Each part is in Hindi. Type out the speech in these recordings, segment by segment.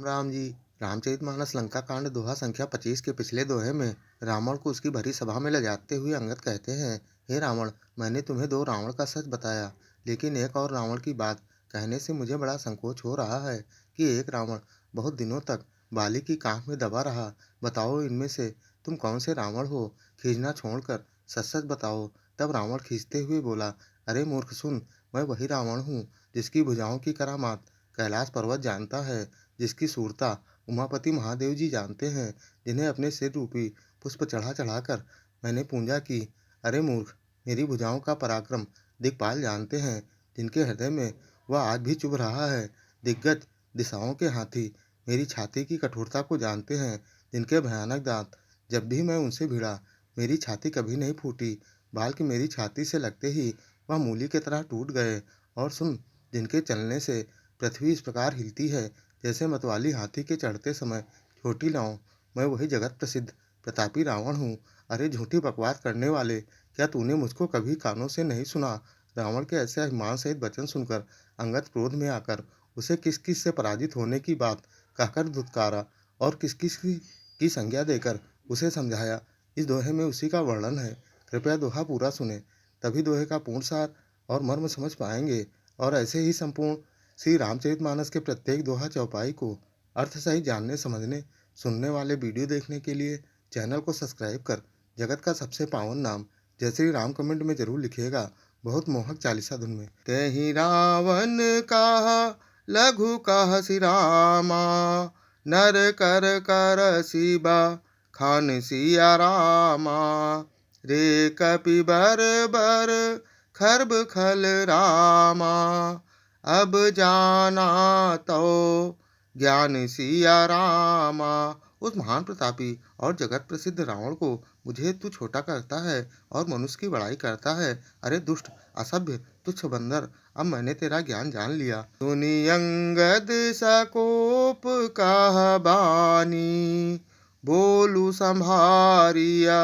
राम जी। रामचरितमानस लंका कांड दोहा संख्या 25 के पिछले दोहे में रावण को उसकी भरी सभा में ले जाते हुए अंगद कहते हैं, हे रावण, मैंने तुम्हें दो रावण का सच बताया, लेकिन एक और रावण की बात कहने से मुझे बड़ा संकोच हो रहा है कि एक रावण बहुत दिनों तक बाली की कांख में दबा रहा। बताओ इनमें से तुम कौन से रावण हो? खींचना छोड़कर सच सच बताओ। तब रावण खींचते हुए बोला, अरे मूर्ख सुन, मैं वही रावण हूँ जिसकी भुजाओं की करामात कैलाश पर्वत जानता है, जिसकी सूरता उमापति महादेव जी जानते हैं, जिन्हें अपने सिर रूपी पुष्प चढ़ा चढ़ाकर मैंने पूजा की। अरे मूर्ख, मेरी भुजाओं का पराक्रम दिक्पाल जानते हैं, जिनके हृदय में वह आज भी चुभ रहा है। दिग्गज दिशाओं के हाथी मेरी छाती की कठोरता को जानते हैं, जिनके भयानक दांत जब भी मैं उनसे भिड़ा मेरी छाती कभी नहीं फूटी, बल्कि मेरी छाती से लगते ही वह मूली की तरह टूट गए। और सुन, जिनके चलने से पृथ्वी इस प्रकार हिलती है जैसे मतवाली हाथी के चढ़ते समय छोटी नाव। मैं वही जगत प्रसिद्ध प्रतापी रावण हूँ। अरे झूठी बकवास करने वाले, क्या तूने मुझको कभी कानों से नहीं सुना? रावण के ऐसे अभिमान सहित वचन सुनकर अंगद क्रोध में आकर उसे किस किस से पराजित होने की बात कहकर धुतकारा और किस किस की संज्ञा देकर उसे समझाया। इस दोहे में उसी का वर्णन है। कृपया दोहा पूरा सुने, तभी दोहे का पूर्ण सार और मर्म समझ पाएंगे। और ऐसे ही संपूर्ण श्री रामचरितमानस के प्रत्येक दोहा चौपाई को अर्थ सहित जानने समझने सुनने वाले वीडियो देखने के लिए चैनल को सब्सक्राइब कर जगत का सबसे पावन नाम जय श्री राम कमेंट में जरूर लिखिएगा, बहुत मोहक चालीसा धुन में। तेहि रावण कहा लघु कह सि रामा, नर कर कर शिवा खान सिया रामा। रे कपि बर बर खरब खल रामा, अब जाना तो ज्ञान सिया रामा। उस महान प्रतापी और जगत प्रसिद्ध रावण को मुझे तू छोटा करता है और मनुष्य की बड़ाई करता है। अरे दुष्ट, असभ्य, तुच्छ बंदर, अब मैंने तेरा ज्ञान जान लिया। सुनी अंगद सकोप कह बानी, बोलू संभारिया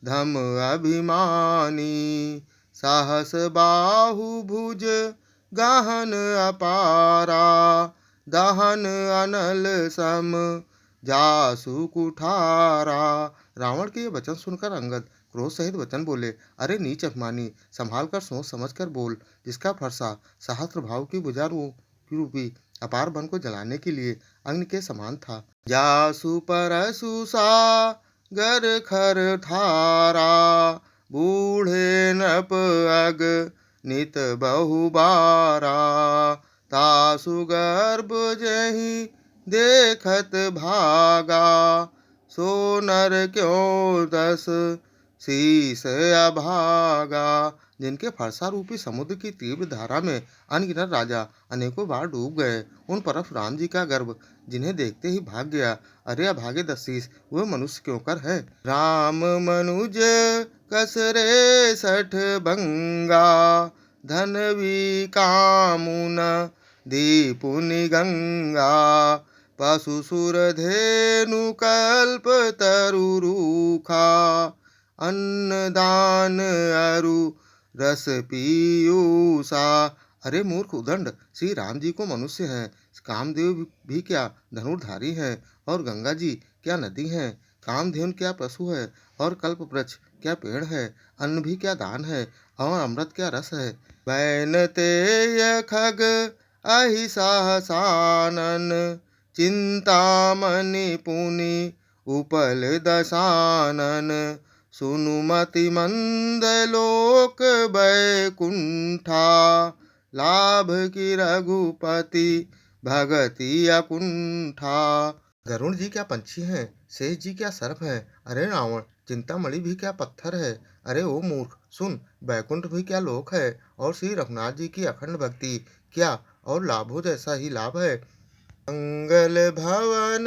धम अभिमानी। साहस बाहु भुज गहन अपारा, दहन अनल सम जासु कुठारा। रावण के ये वचन सुनकर अंगद क्रोध सहित वचन बोले, अरे नीच अभिमानी, संभाल कर सोच समझ कर बोल, जिसका फरसा सहस्त्र भाव की भुजा रूपी अपार वन को जलाने के लिए अग्नि के समान था। जासु परसु सा गर खर थारा, बूढ़े नप अग नित बहुबारा। तासु गर्भ जही देखत भागा, सो नर क्यों दस शीस अभागा। जिनके फरसा रूपी समुद्र की तीव्र धारा में अनगिनत राजा अनेकों बार डूब गए, उन परशुराम जी का गर्भ जिन्हें देखते ही भाग गया। अरे अभागे दस शीस वे मनुष्य क्यों कर है? राम मनुज कसरे सठ बंगा, धन भी कामुन दीपुनि गंगा। पशु सुर धेनु कल्प तरु रूखा, अन्न दान अरु रस पीयूषा। अरे मूर्ख उदंड, श्री राम जी को मनुष्य हैं, कामदेव भी क्या धनुर्धारी हैं, और गंगा जी क्या नदी हैं। कामधेनु क्या पशु है, और कल्प वृक्ष क्या पेड़ है। अन्न भी क्या दान है, और अमृत क्या रस है। बैन तेय खग अहि सहसानन, चिंतामणि पुनि उपल दशानन। सुनुमति मंद लोक बैकुंठा, लाभ की रघुपति भगति अकुंठा। गरुण जी क्या पंछी हैं, शेष जी क्या सर्प हैं। अरे रावण, चिंतामणि भी क्या पत्थर है। अरे ओ मूर्ख सुन, बैकुंठ भी क्या लोक है, और श्री रघुनाथ जी की अखंड भक्ति क्या और लाभों जैसा ही लाभ है। मंगल भवन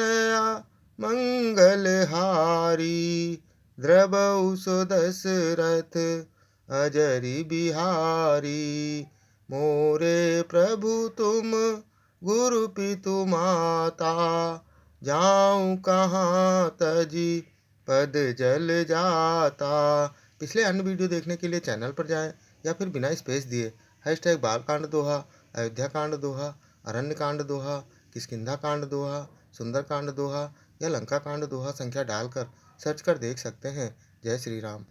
मंगल हारी, द्रवौ सो दशरथ अजरी बिहारी। मोरे प्रभु तुम गुरु पितु माता, जाऊं कहाँ तजी पद जल जाता। पिछले अन्य वीडियो देखने के लिए चैनल पर जाएं, या फिर बिना स्पेस दिए #बाल कांड दोहा, अयोध्या कांड दोहा, अरण्य कांड दोहा, किष्किंधा कांड दोहा, सुंदरकांड दोहा या लंका कांड दोहा संख्या डालकर सर्च कर देख सकते हैं। जय श्री राम।